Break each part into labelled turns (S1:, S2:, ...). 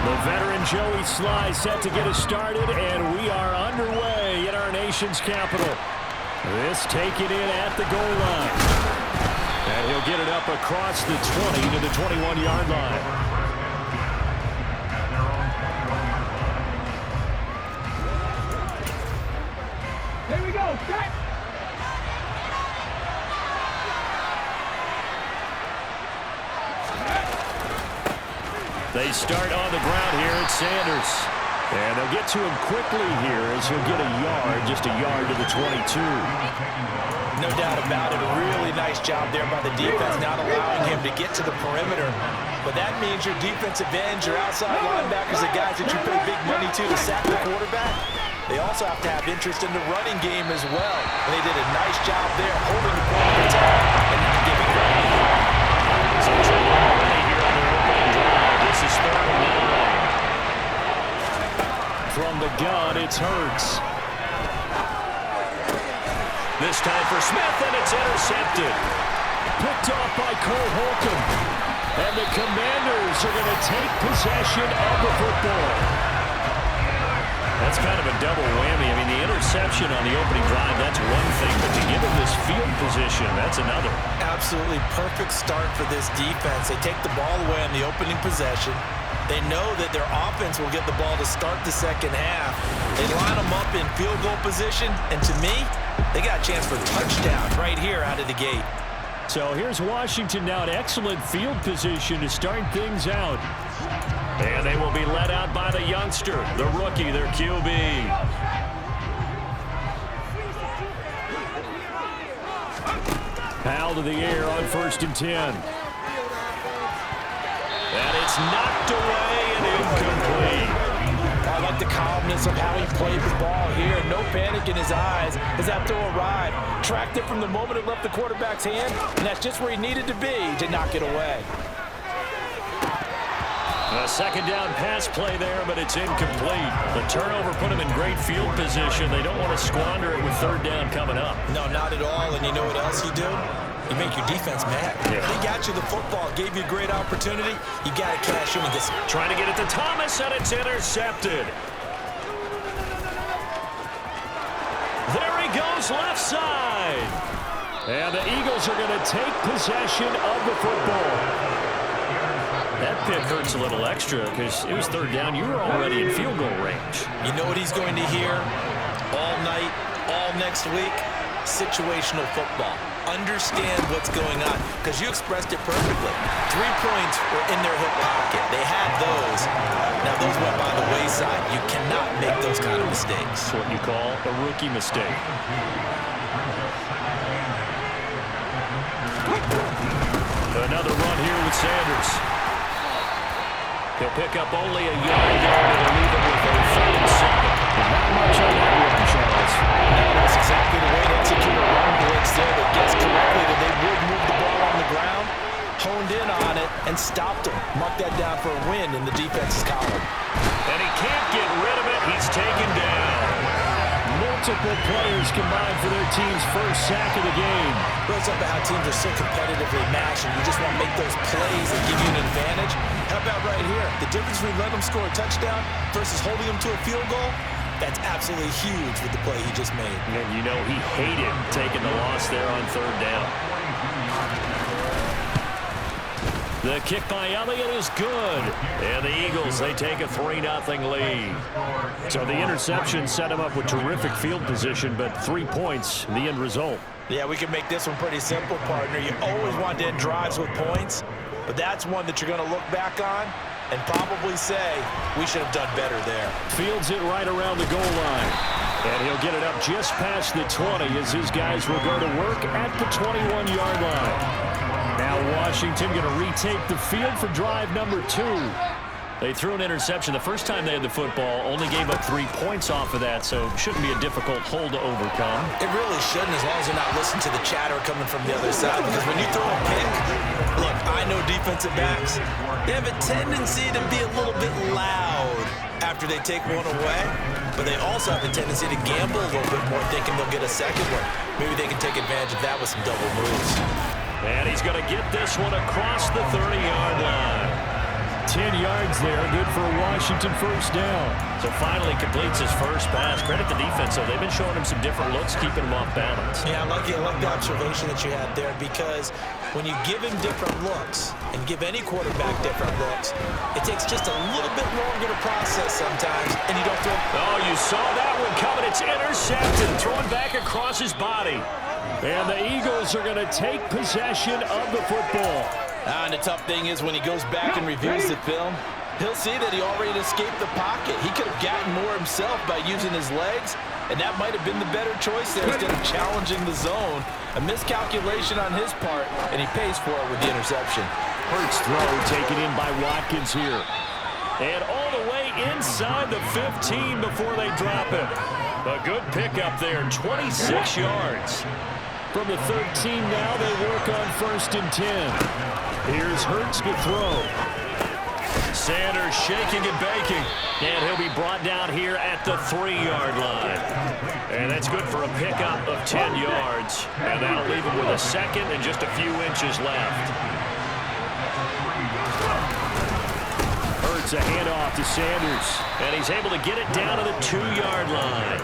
S1: The veteran Joey Sly set to get us started, and we are underway in our nation's capital. This taken in at the goal line. And he'll get it up across the 20 to the 21-yard line.
S2: Here we go, set!
S1: They start on the ground here at Sanders. And they'll get to him quickly here as he'll get a yard, just a yard to the 22.
S3: No doubt about it. A really nice job there by the defense, not allowing him to get to the perimeter. But that means your defensive ends, your outside linebackers, the guys that you pay big money to sack the quarterback, they also have to have interest in the running game as well. And they did a nice job there holding the point of attack and not giving ground.
S1: So already here on their opening drive. This is 3rd and 9. From the gun, it's Hurts. This time for Smith, and it's intercepted. Picked off by Cole Holcomb. And the Commanders are going to take possession of the football. That's kind of a double whammy. I mean, the interception on the opening drive, that's one thing. But to give him this field position, that's another.
S3: Absolutely perfect start for this defense. They take the ball away on the opening possession. They know that their offense will get the ball to start the second half. They line them up in field goal position, and to me, they got a chance for a touchdown right here out of the gate.
S1: So here's Washington now, an excellent field position to start things out. And they will be led out by the youngster, the rookie, their QB. Powell to the air on 1st and 10. And it's knocked away and incomplete.
S3: I like the calmness of how he played the ball here. No panic in his eyes as that throw arrived. Tracked it from the moment it left the quarterback's hand, and that's just where he needed to be to knock it away.
S1: A second down pass play there, but it's incomplete. The turnover put him in great field position. They don't want to squander it with 3rd down coming up.
S3: No, not at all. And you know what else you do? You make your defense mad.
S1: Yeah.
S3: They got you the football, gave you a great opportunity. You got to cash in and get some.
S1: Trying to get it to Thomas, and it's intercepted. There he goes, left side. And the Eagles are going to take possession of the football. That pick hurts a little extra because it was 3rd down. You were already in field goal range.
S3: You know what he's going to hear all night, all next week? Situational football. Understand what's going on because you expressed it perfectly. 3 points were in their hip pocket. They had those. Now those went by the wayside. You cannot make those kind of mistakes.
S1: That's what you call a rookie mistake. Another run here with Sanders. He'll pick up only a yard there to leave it with a 3rd and 7. Not much on that one, Charles.
S3: No, that's exactly the way to execute a run blitz there. They guessed correctly that they would move the ball on the ground, honed in on it, and stopped him. Mark that down for a win in the defense's column.
S1: And he can't get rid of it. He's taken down. Multiple players combined for their team's first sack of the game.
S3: Well, it's up to how teams are so competitively matched, and you just want to make those plays that give you an advantage. How about right here? The difference between letting them score a touchdown versus holding them to a field goal, that's absolutely huge with the play he just made.
S1: And you know he hated taking the loss there on 3rd down. The kick by Elliott is good. And the Eagles, they take a 3-0 lead. So the interception set him up with terrific field position, but 3 points, the end result.
S3: Yeah, we can make this one pretty simple, partner. You always want to end drives with points, but that's one that you're going to look back on and probably say, we should have done better there.
S1: Fields it right around the goal line. And he'll get it up just past the 20 as his guys will go to work at the 21-yard line. Now Washington going to retake the field for drive number 2. They threw an interception the first time they had the football, only gave up 3 points off of that, so it shouldn't be a difficult hole to overcome.
S3: It really shouldn't, as long as you're not listening to the chatter coming from the other side, because when you throw a pick, look, I know defensive backs, they have a tendency to be a little bit loud after they take one away, but they also have a tendency to gamble a little bit more, thinking they'll get a second one. Maybe they can take advantage of that with some double moves.
S1: And he's going to get this one across the 30-yard line. 10 yards there, good for a Washington first down.
S4: So finally completes his first pass. Credit the defense, though. They've been showing him some different looks, keeping him off balance.
S3: Yeah, I like the observation that you had there, because when you give him different looks and give any quarterback different looks, it takes just a little bit longer to process sometimes, and you don't throw.
S1: Oh, you saw that one coming. It's intercepted, thrown back across his body. And the Eagles are going to take possession of the football.
S3: And the tough thing is when he goes back and reviews the film, he'll see that he already escaped the pocket. He could have gotten more himself by using his legs, and that might have been the better choice there instead of challenging the zone. A miscalculation on his part, and he pays for it with the interception.
S1: Hurts throw taken in by Watkins here. And all the way inside the 15 before they drop him. A good pickup there, 26 yards. From the 13 now, they work on 1st and 10. Here's Hurts to throw. Sanders shaking and baking. And he'll be brought down here at the 3-yard line. And that's good for a pickup of 10 yards. And that'll leave him with a second and just a few inches left. Hurts a handoff to Sanders. And he's able to get it down to the 2-yard line.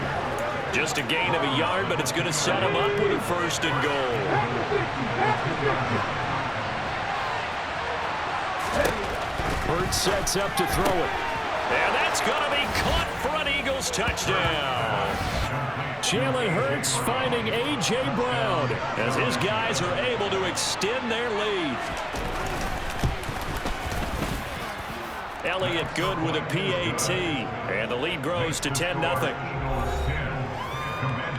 S1: Just a gain of a yard, but it's going to set him up with a 1st and goal. Hurts sets up to throw it. And that's going to be caught for an Eagles touchdown. Jalen Hurts finding A.J. Brown as his guys are able to extend their lead. Elliott good with a PAT. And the lead grows to 10-0.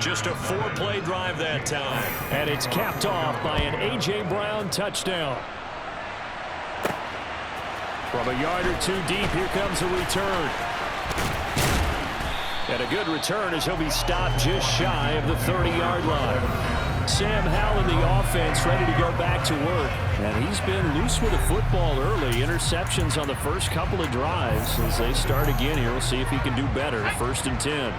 S1: Just a 4-play drive that time. And it's capped off by an A.J. Brown touchdown. From a yard or two deep, here comes a return. And a good return as he'll be stopped just shy of the 30-yard line. Sam Howell in the offense ready to go back to work. And he's been loose with the football early. Interceptions on the first couple of drives. As they start again here, we'll see if he can do better. 1st and 10.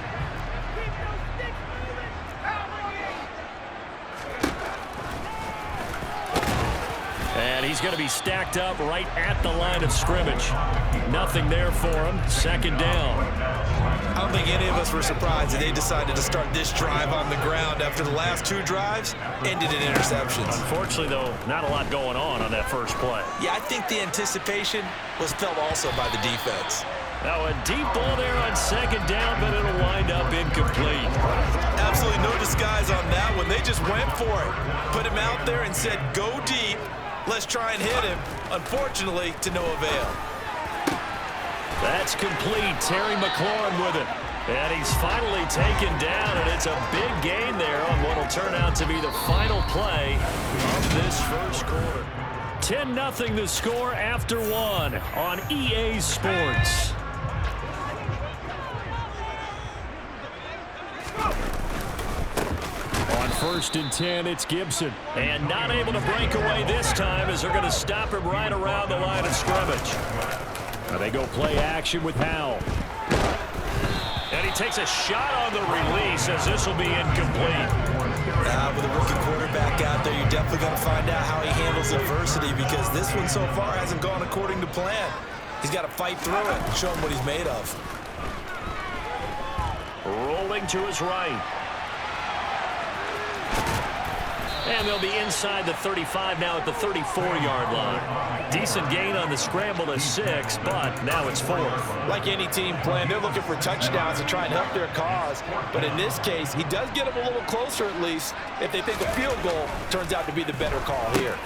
S1: And he's going to be stacked up right at the line of scrimmage. Nothing there for him. 2nd down.
S3: I don't think any of us were surprised that they decided to start this drive on the ground after the last 2 drives ended in interceptions.
S4: Unfortunately, though, not a lot going on that first play.
S3: Yeah, I think the anticipation was felt also by the defense.
S1: Now a deep ball there on 2nd down, but it'll wind up incomplete.
S3: Absolutely no disguise on that one. They just went for it. Put him out there and said, go deep. Let's try and hit him. Unfortunately, to no avail.
S1: That's complete. Terry McLaurin with it. And he's finally taken down, and it's a big gain there on what will turn out to be the final play of this first quarter. 10-0 the score after 1 on EA Sports. On 1st and 10, it's Gibson. And not able to break away this time as they're going to stop him right around the line of scrimmage. Now they go play action with Howell. And he takes a shot on the release as this will be incomplete.
S3: With a rookie quarterback out there, you're definitely going to find out how he handles adversity, because this one so far hasn't gone according to plan. He's got to fight through it and show him what he's made of.
S1: Rolling to his right. And they'll be inside the 35 now at the 34-yard line. Decent gain on the scramble to 6, but now it's 4th.
S3: Like any team plan, they're looking for touchdowns to try and help their cause. But in this case, he does get them a little closer at least if they think a field goal turns out to be the better call here.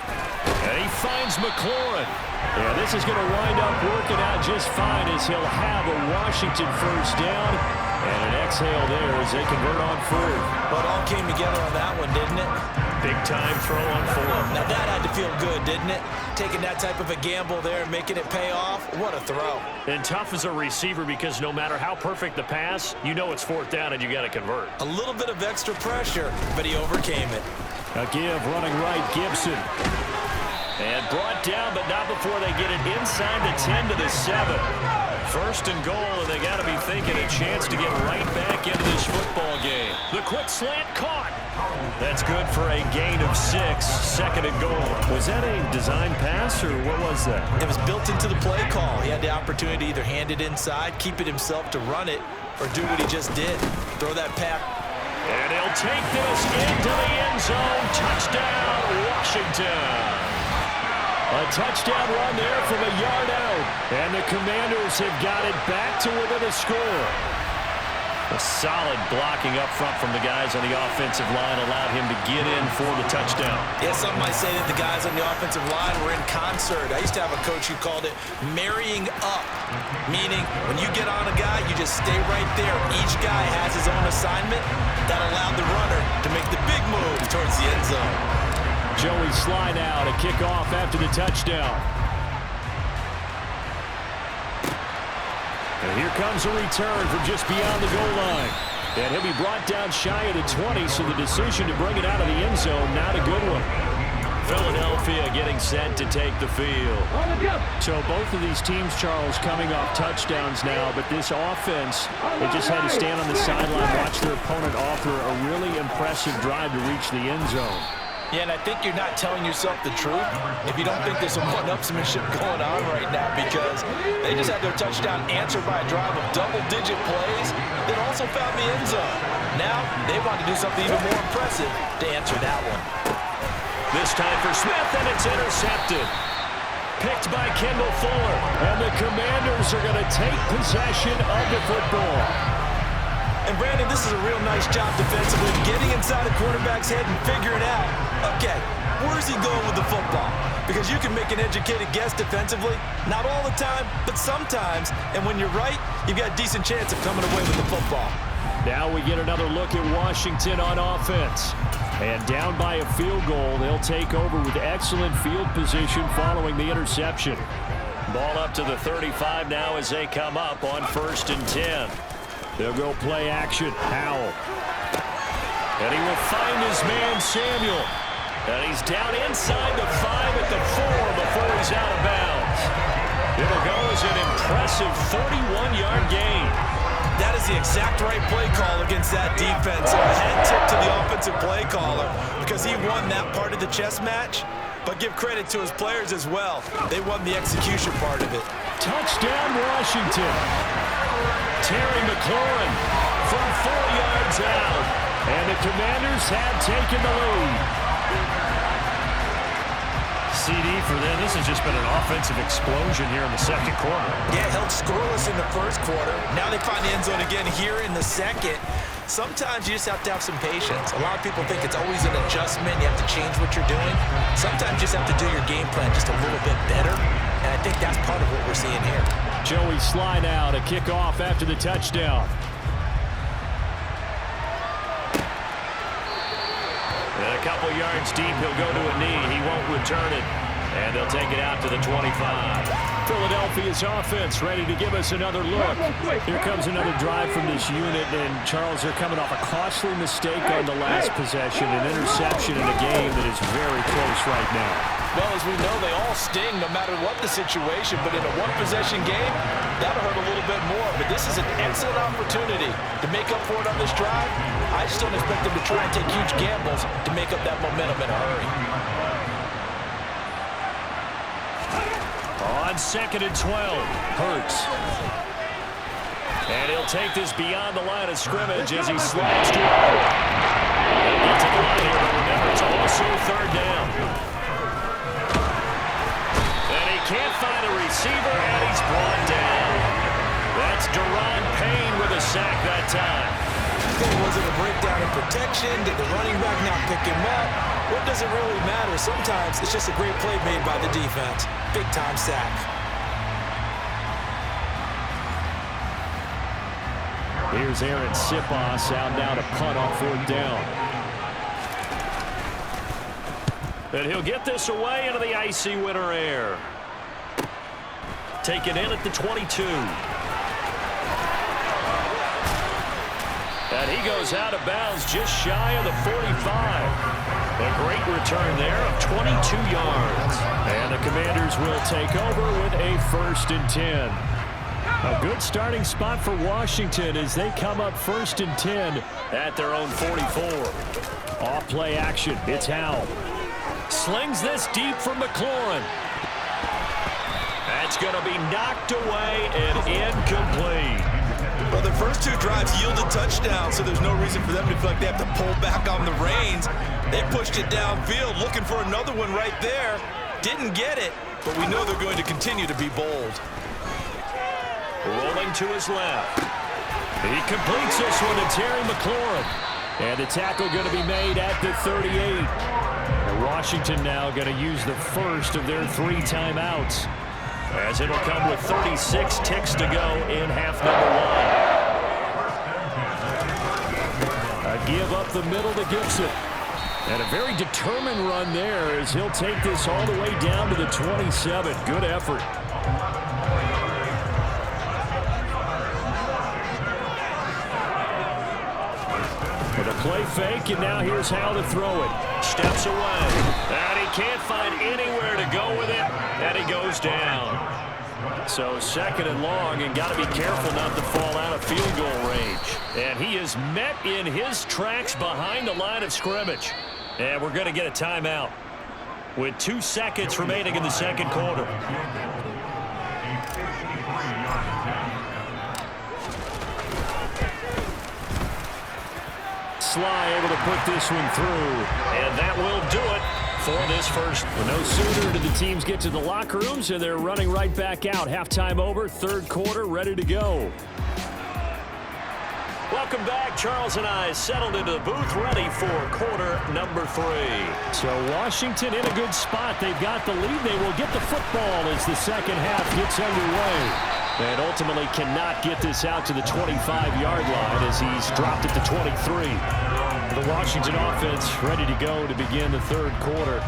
S1: And he finds McLaurin. Yeah, this is going to wind up working out just fine as he'll have a Washington first down. And an exhale there as they convert on 4th.
S3: Well, it all came together on that one, didn't it?
S1: Big-time throw on 4th.
S3: Now that had to feel good, didn't it? Taking that type of a gamble there and making it pay off. What a throw.
S4: And tough as a receiver, because no matter how perfect the pass, you know it's 4th down and you got to convert.
S3: A little bit of extra pressure, but he overcame it.
S1: A give running right, Gibson. And brought down, but not before they get it inside the 10 to the 7. First and goal, and they got to be thinking a chance to get right back into this football game. The quick slant caught. That's good for a gain of 6. Second and goal. Was that a design pass, or what was that?
S3: It was built into the play call. He had the opportunity to either hand it inside, keep it himself to run it, or do what he just did. Throw that pass.
S1: And he'll take this into the end zone. Touchdown, Washington. A touchdown run there from a yard out. And the Commanders have got it back to within a score. A solid blocking up front from the guys on the offensive line allowed him to get in for the touchdown.
S3: Yeah, some might say that the guys on the offensive line were in concert. I used to have a coach who called it marrying up, meaning when you get on a guy, you just stay right there. Each guy has his own assignment that allowed the runner to make the big move towards the end zone.
S1: Joey slide out, a kickoff after the touchdown. And here comes a return from just beyond the goal line. And he'll be brought down shy of the 20, so the decision to bring it out of the end zone, not a good one. Philadelphia getting set to take the field. So both of these teams, Charles, coming off touchdowns now, but this offense, they just had to stand on the sideline, watch their opponent offer a really impressive drive to reach the end zone.
S3: Yeah, and I think you're not telling yourself the truth if you don't think there's some one-upsmanship going on right now, because they just had their touchdown answered by a drive of double-digit plays that also found the end zone. Now they want to do something even more impressive to answer that one.
S1: This time for Smith, and it's intercepted. Picked by Kendall Fuller, and the Commanders are going to take possession of the football.
S3: And Brandon, this is a real nice job defensively, getting inside the quarterback's head and figuring out, okay, where's he going with the football? Because you can make an educated guess defensively, not all the time, but sometimes. And when you're right, you've got a decent chance of coming away with the football.
S1: Now we get another look at Washington on offense. And down by a field goal, they'll take over with excellent field position following the interception. Ball up to the 35 now as they come up on 1st and 10. They'll go play action. Howell. And he will find his man, Samuel. And he's down inside the 5 at the 4 before he's out of bounds. It'll go as an impressive 41-yard gain.
S3: That is the exact right play call against that defense. So a head tip to the offensive play caller because he won that part of the chess match. But give credit to his players as well. They won the execution part of it.
S1: Touchdown, Washington. Terry McLaurin from 4 yards out. And the Commanders have taken the lead.
S4: CD for them. This has just been an offensive explosion here in the second quarter.
S3: Yeah, held scoreless in the first quarter. Now they find the end zone again here in the second. Sometimes you just have to have some patience. A lot of people think it's always an adjustment. You have to change what you're doing. Sometimes you just have to do your game plan just a little bit better. And I think that's part of what we're seeing here.
S1: Joey slide out, a kickoff after the touchdown. And a couple yards deep, he'll go to a knee. He won't return it. And they'll take it out to the 25. Philadelphia's offense ready to give us another look. Here comes another drive from this unit. And, Charles, they're coming off a costly mistake on the last possession, an interception in a game that is very close right now.
S3: Well, as we know, they all sting no matter what the situation. But in a one-possession game, that'll hurt a little bit more. But this is an excellent opportunity to make up for it on this drive. I just don't expect them to try and take huge gambles to make up that momentum in a hurry.
S1: On 2nd and 12, Hurts. And he'll take this beyond the line of scrimmage as he slides to it. He'll get to the line here, but remember, it's also 3rd down. And he can't find a receiver, and he's brought down. That's Deron Payne with a sack that time.
S3: Was it a breakdown in protection? Did the running back not pick him up? What does it really matter? Sometimes it's just a great play made by the defense. Big-time sack.
S1: Here's Aaron Sipos out now to punt on 4th down. And he'll get this away into the icy winter air. Taken in at the 22. And he goes out of bounds just shy of the 45. A great return there of 22 yards. And the Commanders will take over with a 1st and 10. A good starting spot for Washington as they come up 1st and 10 at their own 44. Off play action. It's Howell. Slings this deep for McLaurin. That's going to be knocked away and incomplete.
S3: Well, the first 2 drives yielded touchdowns, so there's no reason for them to feel like they have to pull back on the reins. They pushed it downfield, looking for another one right there. Didn't get it, but we know they're going to continue to be bold.
S1: Rolling to his left. He completes this one to Terry McLaurin. And the tackle going to be made at the 38. And Washington now going to use the first of their 3 timeouts, as it'll come with 36 ticks to go in half number 1. A give up the middle to Gibson. And a very determined run there as he'll take this all the way down to the 27. Good effort. With a play fake, and now here's how to throw it. Steps away. And he can't find anywhere to go with it. And he goes down. So 2nd and long, and got to be careful not to fall out of field goal range. And he is met in his tracks behind the line of scrimmage. And we're going to get a timeout with 2 seconds remaining in the 2nd quarter. Sly able to put this one through, and that will do it for this first. Well, no sooner do the teams get to the locker rooms, and they're running right back out. Halftime over, 3rd quarter, ready to go. Welcome back. Charles and I settled into the booth, ready for quarter number 3. So Washington in a good spot. They've got the lead. They will get the football as the 2nd half gets underway. And ultimately cannot get this out to the 25-yard line as he's dropped it to 23. The Washington offense ready to go to begin the 3rd quarter.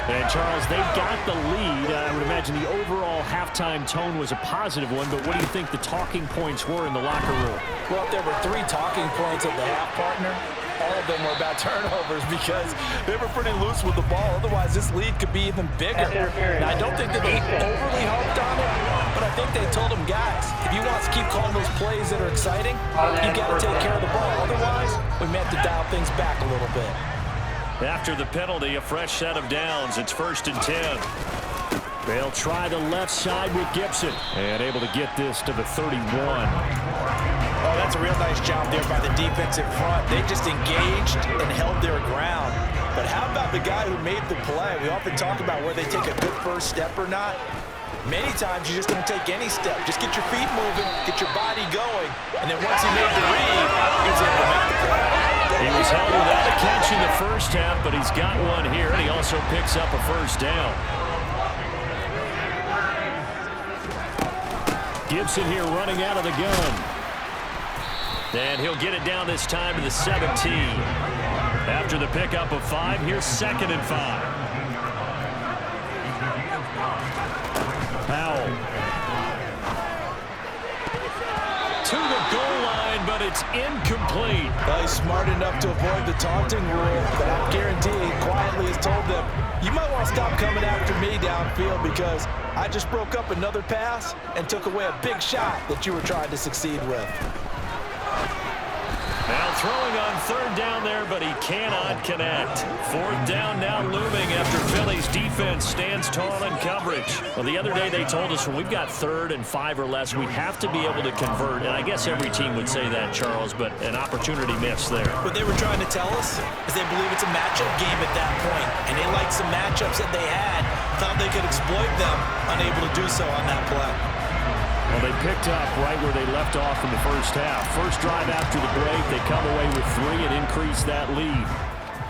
S1: And, Charles, they've got the lead. I would imagine the overall halftime tone was a positive one, but what do you think the talking points were in the locker room?
S3: Well, if there were 3 talking points at the half, partner, all of them were about turnovers because they were pretty loose with the ball. Otherwise, this lead could be even bigger. Now, I don't think that they overly harped on it, but I think they told them, guys, if you want to keep calling those plays that are exciting, you got to take care of the ball. Otherwise, we may have to dial things back a little bit.
S1: After the penalty, a fresh set of downs. It's 1st and 10. They'll try the left side with Gibson. And able to get this to the 31.
S3: Oh, that's a real nice job there by the defensive front. They just engaged and held their ground. But how about the guy who made the play? We often talk about whether they take a good first step or not. Many times you just don't take any step. Just get your feet moving, get your body going, and then once he made the read, he was able to make the play.
S1: He was held without a catch in the first half, but he's got one here, and he also picks up a 1st down. Gibson here running out of the gun. And he'll get it down this time to the 17. After the pickup of 5, here's 2nd and 5. Howell. To the goal line, but it's incomplete.
S3: Well, he's smart enough to avoid the taunting rule, but I guarantee he quietly has told them, you might want to stop coming after me downfield because I just broke up another pass and took away a big shot that you were trying to succeed with.
S1: Now throwing on 3rd down there, but he cannot connect. 4th down now looming after Philly's defense stands tall in coverage. Well, the other day they told us when we've got 3rd and 5 or less, we have to be able to convert. And I guess every team would say that, Charles, but an opportunity missed there.
S3: What they were trying to tell us is they believe it's a matchup game at that point, and they liked some matchups that they had, thought they could exploit them, unable to do so on that play.
S1: Well, they picked up right where they left off in the first half. First drive after the break, they come away with 3 and increase that lead.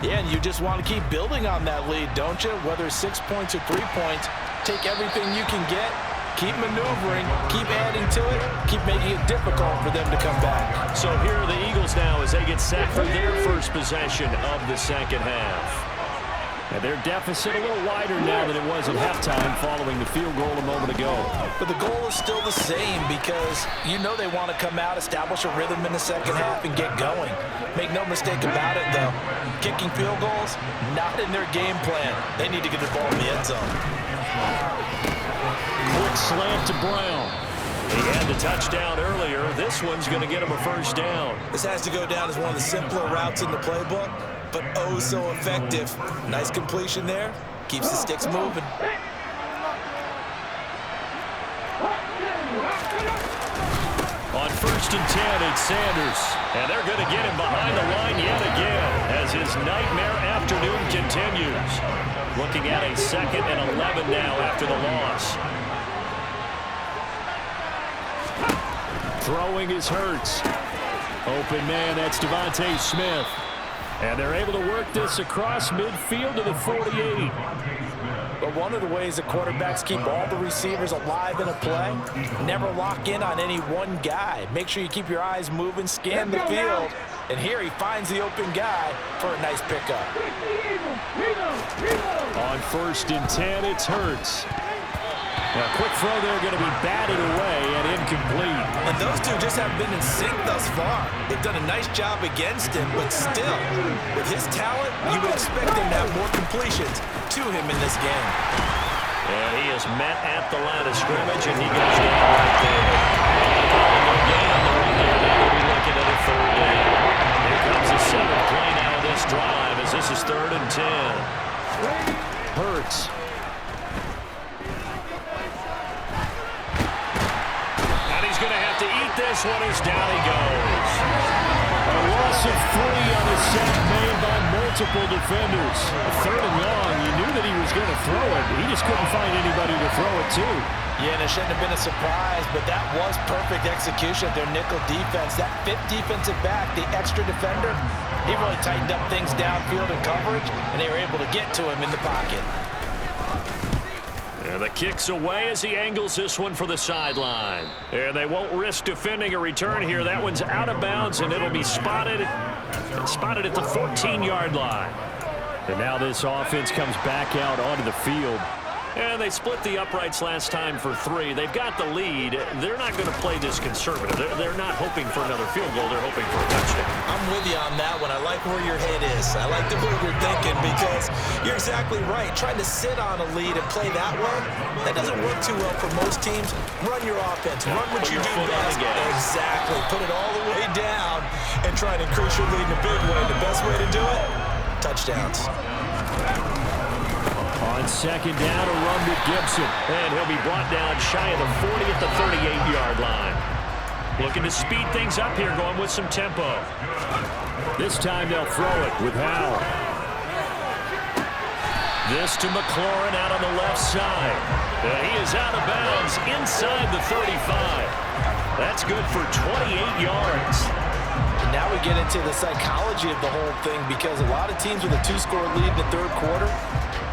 S3: Yeah, and you just want to keep building on that lead, don't you? Whether it's 6 points or 3 points, take everything you can get, keep maneuvering, keep adding to it, keep making it difficult for them to come back.
S1: So here are the Eagles now as they get set for their first possession of the 2nd half. And their deficit a little wider now than it was at halftime following the field goal a moment ago.
S3: But the goal is still the same because you know they want to come out, establish a rhythm in the second half, and get going. Make no mistake about it, though. Kicking field goals, not in their game plan. They need to get the ball in the end zone.
S1: Quick slant to Brown. He had the touchdown earlier. This one's going to get him a first down.
S3: This has to go down as one of the simpler routes in the playbook, but oh so effective. Nice completion there. Keeps the sticks moving.
S1: On 1st and 10, it's Sanders. And they're going to get him behind the line yet again as his nightmare afternoon continues. Looking at a 2nd and 11 now after the loss. Throwing is Hurts. Open man, that's Devontae Smith. And they're able to work this across midfield to the 48.
S3: But one of the ways the quarterbacks keep all the receivers alive in a play, never lock in on any one guy. Make sure you keep your eyes moving, scan the field. And here he finds the open guy for a nice pickup.
S1: On 1st and 10, it's Hurts. Now, quick throw there going to be batted away and incomplete.
S3: And those two just haven't been in sync thus far. They've done a nice job against him, but still, with his talent, you would expect him to have more completions to him in this game.
S1: And he is met at the line of scrimmage, and he goes down right there. No gain on the run there. Now we'll be looking at a 3rd down. Here comes the 7th play now of this drive as this is 3rd and 10. Hurts. This one is down he goes. A loss of 3 on a sack made by multiple defenders. 3rd and long, you knew that he was going to throw it. He just couldn't find anybody to throw it to.
S3: Yeah, and it shouldn't have been a surprise, but that was perfect execution of their nickel defense. That 5th defensive back, the extra defender, he really tightened up things downfield in coverage, and they were able to get to him in the pocket.
S1: And the kick's away as he angles this one for the sideline. And they won't risk defending a return here. That one's out of bounds, and it'll be spotted at the 14-yard line. And now this offense comes back out onto the field. And they split the uprights last time for 3. They've got the lead. They're not going to play this conservative. They're not hoping for another field goal. They're hoping for a touchdown.
S3: I'm with you on that one. I like where your head is. I like the way you're thinking because you're exactly right. Trying to sit on a lead and play that way, that doesn't work too well for most teams. Run your offense. Run what you do best. Exactly. Put it all the way down and try to increase your lead in a big way. The best way to do it, touchdowns.
S1: On 2nd down, a run to Gibson. And he'll be brought down shy of the 40 at the 38-yard line. Looking to speed things up here, going with some tempo. This time they'll throw it with Howell. This to McLaurin out on the left side. He is out of bounds inside the 35. That's good for 28 yards.
S3: And now we get into the psychology of the whole thing because a lot of teams with a 2-score lead in the 3rd quarter,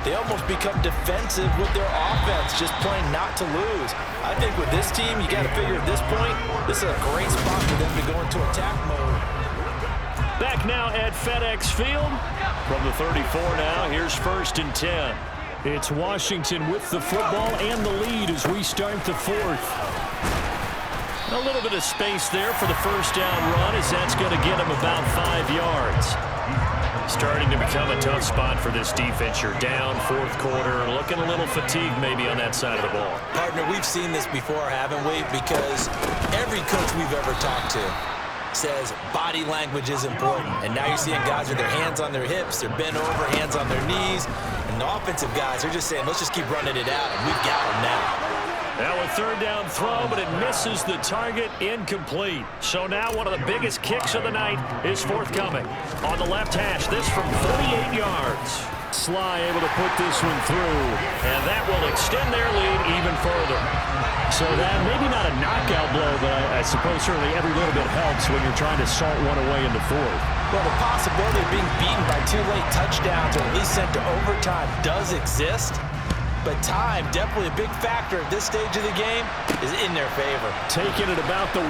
S3: they almost become defensive with their offense, just playing not to lose. I think with this team, you got to figure at this point, this is a great spot for them to go into attack mode.
S1: Back now at FedEx Field. From the 34 now, here's 1st and 10. It's Washington with the football and the lead as we start the 4th. A little bit of space there for the 1st down run as that's going to get him about 5 yards. Starting to become a tough spot for this defense. You're down 4th quarter, looking a little fatigued maybe on that side of the ball.
S3: Partner, we've seen this before, haven't we? Because every coach we've ever talked to says body language is important. And now you're seeing guys with their hands on their hips, they're bent over, hands on their knees. And the offensive guys are just saying, let's just keep running it out, and we've got them now.
S1: Now a 3rd down throw, but it misses the target, incomplete. So now one of the biggest kicks of the night is forthcoming. On the left hash, this from 48 yards. Sly able to put this one through, and that will extend their lead even further. So that maybe not a knockout blow, but I suppose certainly every little bit helps when you're trying to salt one away in the 4th.
S3: Well, the possibility of being beaten by 2 late touchdowns or at least sent to overtime does exist. But time, definitely a big factor at this stage of the game, is in their favor.
S1: Taking it about the 1.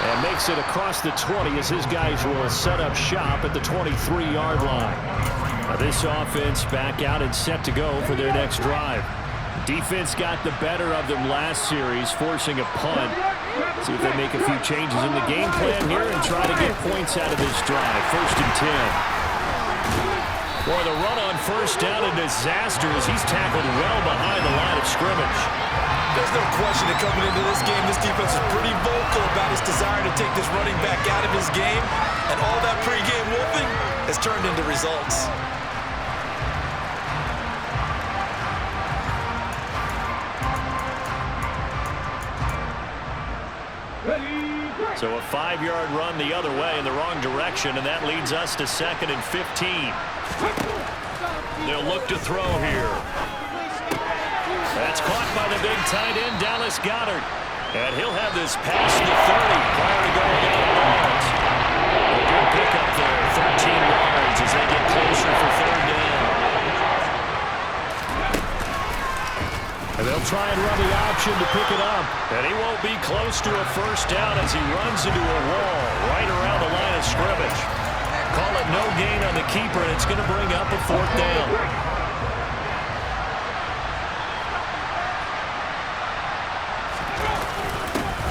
S1: And makes it across the 20 as his guys will set up shop at the 23-yard line. This offense back out and set to go for their next drive. Defense got the better of them last series, forcing a punt. See if they make a few changes in the game plan here and try to get points out of this drive. 1st and 10. Boy, the run on 1st down, a disaster as he's tackled well behind the line of scrimmage.
S3: There's no question that coming into this game, this defense is pretty vocal about his desire to take this running back out of his game. And all that pregame wolfing has turned into results.
S1: So a 5-yard run the other way in the wrong direction, and that leads us to 2nd and 15. They'll look to throw here. That's caught by the big tight end, Dallas Goedert. And he'll have this past the 30 prior to going out of bounds. A good pickup there, 13 yards as they get closer for 3rd down. And they'll try and run the option to pick it up. And he won't be close to a 1st down as he runs into a wall right around the line of scrimmage. Call it no gain on the keeper, and it's going to bring up a 4th down.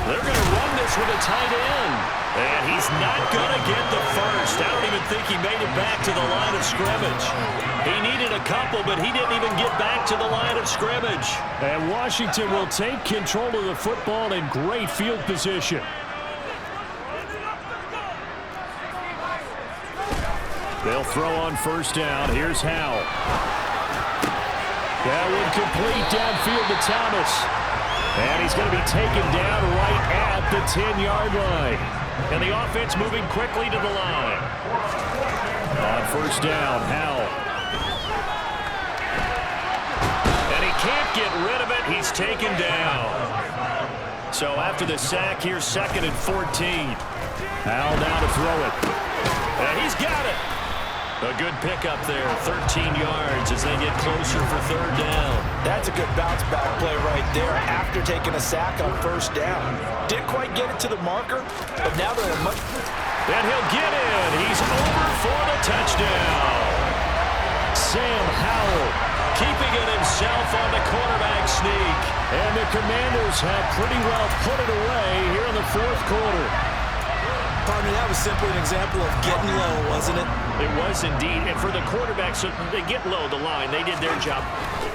S1: They're going to run this with a tight end. And he's not going to get the first. I don't even think he made it back to the line of scrimmage. He needed a couple, but he didn't even get back to the line of scrimmage. And Washington will take control of the football in great field position. They'll throw on 1st down. Here's Howell. That one complete downfield to Thomas. And he's going to be taken down right at the 10-yard line. And the offense moving quickly to the line. On 1st down, Howell. And he can't get rid of it. He's taken down. So after the sack, here's 2nd and 14. Howell now to throw it. And he's got it. A good pickup there, 13 yards as they get closer for 3rd down.
S3: That's a good bounce-back play right there after taking a sack on 1st down. Didn't quite get it to the marker, but now they're in much...
S1: And he'll get in. He's over for the touchdown. Sam Howell keeping it himself on the quarterback sneak. And the Commanders have pretty well put it away here in the 4th quarter.
S3: Partner, that was simply an example of getting low, wasn't it?
S4: It was indeed. And for the quarterback, so they get low the line. They did their job.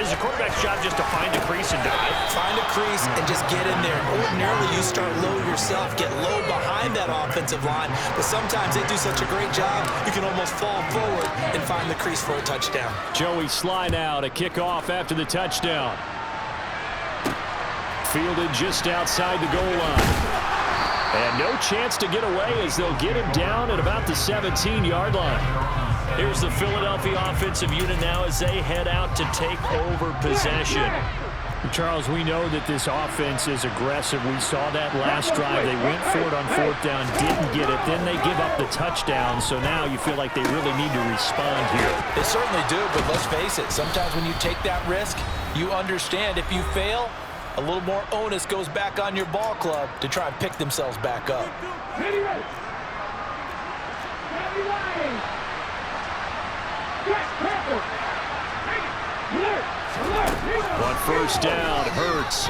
S4: Is the quarterback's job just to find a crease and dive?
S3: Find a crease and just get in there. Ordinarily, you start low yourself, get low behind that offensive line. But sometimes they do such a great job, you can almost fall forward and find the crease for a touchdown.
S1: Joey Sly now to kick off after the touchdown. Fielded just outside the goal line. And no chance to get away as they'll get him down at about the 17-yard line. Here's the Philadelphia offensive unit now as they head out to take over possession. Charles, we know that this offense is aggressive. We saw that last drive. They went for it on 4th down, didn't get it. Then they give up the touchdown. So now you feel like they really need to respond here.
S3: They certainly do, but let's face it. Sometimes when you take that risk, you understand if you fail, a little more onus goes back on your ball club to try and pick themselves back up.
S2: Ready, ready. Ready, ready. Get careful. Alert. Alert.
S1: On 1st down, Hurts.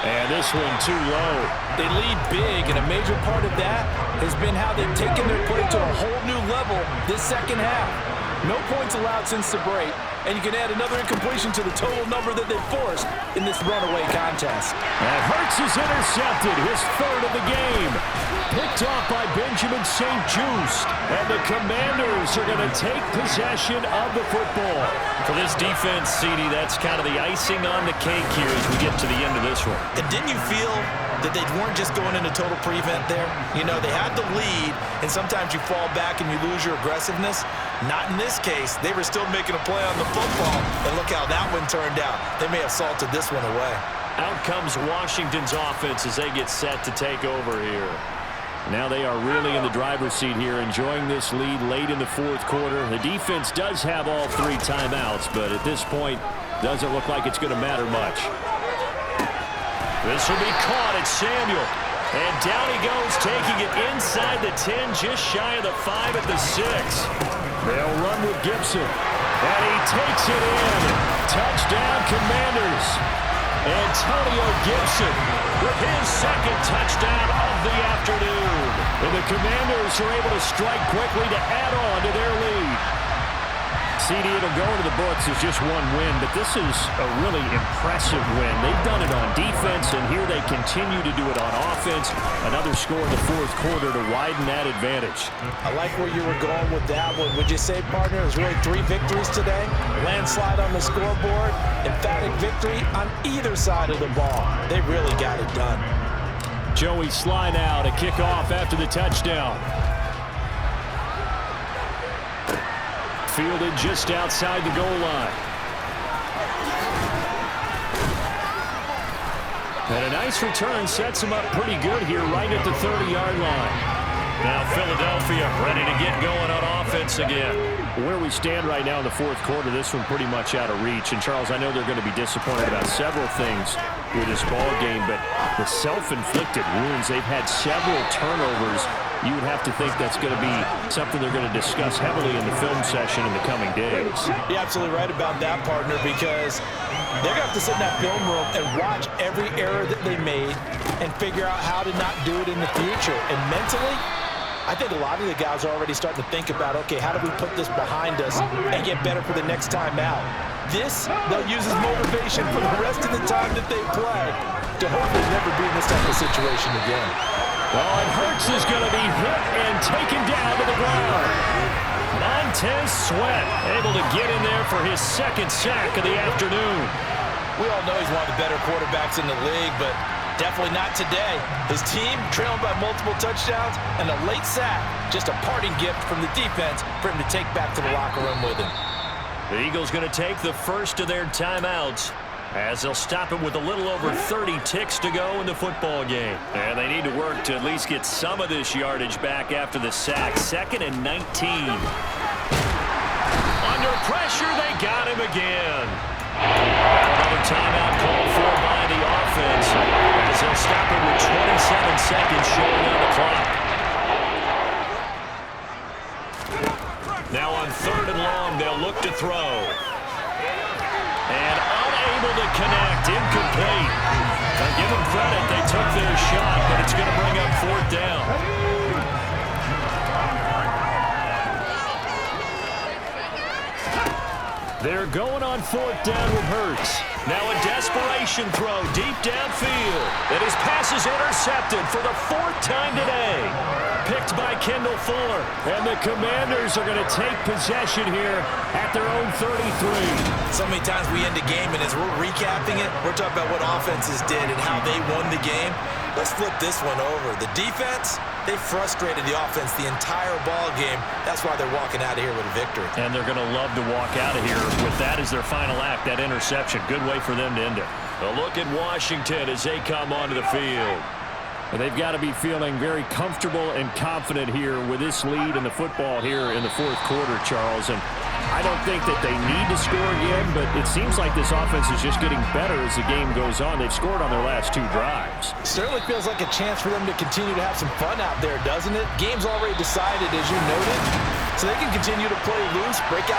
S1: And this one too low.
S3: They lead big, and a major part of that has been how they've taken their play to a whole new level this 2nd half. No points allowed since the break, and you can add another incompletion to the total number that they've forced in this runaway contest.
S1: And Hurts is intercepted, his 3rd of the game. Picked off by Benjamin St-Juste. And the Commanders are going to take possession of the football.
S4: For this defense, CD, that's kind of the icing on the cake here as we get to the end of this one.
S3: And didn't you feel that they weren't just going into total prevent there? You know, they had the lead, and sometimes you fall back and you lose your aggressiveness. Not in this case. They were still making a play on the football, and look how that one turned out. They may have salted this one away.
S1: Out comes Washington's offense as they get set to take over here. Now they are really in the driver's seat here, enjoying this lead late in the 4th quarter. The defense does have all 3 timeouts, but at this point, doesn't look like it's going to matter much. This will be caught. It's Samuel. And down he goes, taking it inside the 10, just shy of the 5 at the 6. They'll run with Gibson. And he takes it in. Touchdown, Commanders. Antonio Gibson with his second touchdown of the afternoon. And the Commanders are able to strike quickly to add on to their lead. CD, it'll go into the books as just one win, but this is a really impressive win. They've done it on defense, and here they continue to do it on offense. Another score in the fourth quarter to widen that advantage.
S3: I like where you were going with that one. Would you say, partner, there's really 3 victories today? Landslide on the scoreboard, emphatic victory on either side of the ball. They really got it done.
S1: Joey Sly now to kick off after the touchdown. Fielded just outside the goal line. And a nice return sets him up pretty good here right at the 30-yard line. Now Philadelphia ready to get going on offense again. Where we stand right now in the fourth quarter, this one pretty much out of reach. And, Charles, I know they're going to be disappointed about several things with this ball game, but the self-inflicted wounds, they've had several turnovers. You would have to think that's going to be something they're going to discuss heavily in the film session in the coming days.
S3: You're absolutely right about that, partner, because they're going to have to sit in that film room and watch every error that they made and figure out how to not do it in the future. And mentally, I think a lot of the guys are already starting to think about, okay, how do we put this behind us and get better for the next time out? This, they'll use as motivation for the rest of the time that they play to hopefully never be in this type of situation again.
S1: Well, and Hurts is going to be hit and taken down to the ground. Montez Sweat able to get in there for his second sack of the afternoon.
S3: We all know he's one of the better quarterbacks in the league, but definitely not today. His team trailing by multiple touchdowns and a late sack. Just a parting gift from the defense for him to take back to the locker room with him.
S1: The Eagles going to take the first of their timeouts as they'll stop it with a little over 30 ticks to go in the football game. And they need to work to at least get some of this yardage back after the sack. 2nd and 19. Under pressure, they got him again. Another timeout called for by the offense as they'll stop it with 27 seconds showing on the clock. Now on 3rd and long, they'll look to throw. And unable to connect, incomplete. Now give them credit, they took their shot, but it's going to bring up 4th down. They're going on 4th down with Hurts. Now a desperation throw deep downfield. And his pass is intercepted for the 4th time today. Picked by Kendall Fuller. And the Commanders are going to take possession here at their own 33.
S3: So many times we end a game, and as we're recapping it, we're talking about what offenses did and how they won the game. Let's flip this one over. The defense, they frustrated the offense the entire ball game. That's why they're walking out of here with a victory.
S1: And they're going to love to walk out of here with that as their final act, that interception. Good way for them to end it. A look at Washington as they come onto the field. They've got to be feeling very comfortable and confident here with this lead in the football here in the fourth quarter, Charles. And I don't think that they need to score again, but it seems like this offense is just getting better as the game goes on. They've scored on their last 2 drives.
S3: Certainly feels like a chance for them to continue to have some fun out there, doesn't it? Game's already decided, as you noted, so they can continue to play loose, break out